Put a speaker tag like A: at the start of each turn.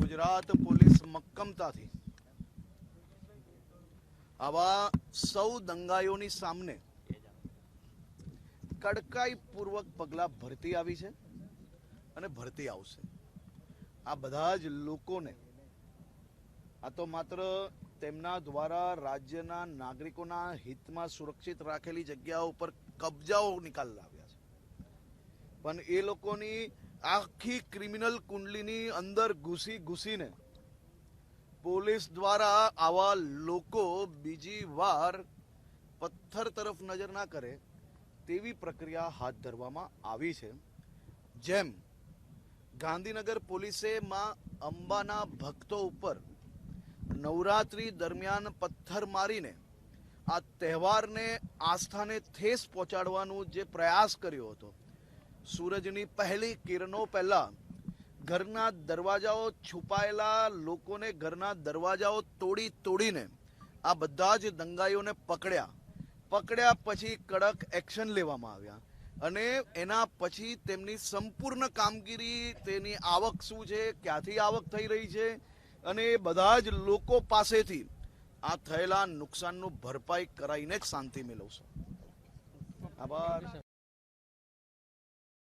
A: Gujarat police મક્કમતાથી આવા સૌ દંગાઈઓની સામે કડકાઈપૂર્વક પગલાં ભરતી આવી છે અને ભરતી આવશે। આ બધા જ લોકોને આ તો માત્ર તેમના દ્વારા રાજ્યના નાગરિકોના હિતમાં સુરક્ષિત રાખેલી જગ્યાઓ પર કબજાઓ નિકાલ આવ્યા છે, પણ એ લોકોની આખી ક્રિમિનલ કુંડલીની અંદર ઘૂસીને પોલીસ દ્વારા આવા લોકો બીજી વાર પથ્થર તરફ નજર ના કરે તેવી પ્રક્રિયા હાથ ધરવામાં આવી છે। જેમ ગાંધીનગર પોલીસે માં અંબાના ભક્તો ઉપર નવરાત્રી દરમિયાન પથ્થર મારીને આ તહેવારને આસ્થાને ઠેસ પહોંચાડવાનો જે પ્રયાસ કર્યો હતો, સૂરજની પહેલી કિરણો પહેલા ઘરના દરવાજાઓ છુપાયેલા લોકોને ઘરના દરવાજાઓ તોડીને આ બધા જ દંગાઈઓને પકડ્યા પછી કડક એક્શન લેવામાં આવ્યા અને એના પછી તેમની સંપૂર્ણ કામગીરી, તેની આવક શું છે, ક્યાંથી આવક થઈ રહી છે અને એ બધા જ લોકો પાસેથી આ થયેલા નુકસાનનું ભરપાઈ કરાવીને જ શાંતિ મેળવશે। આભાર।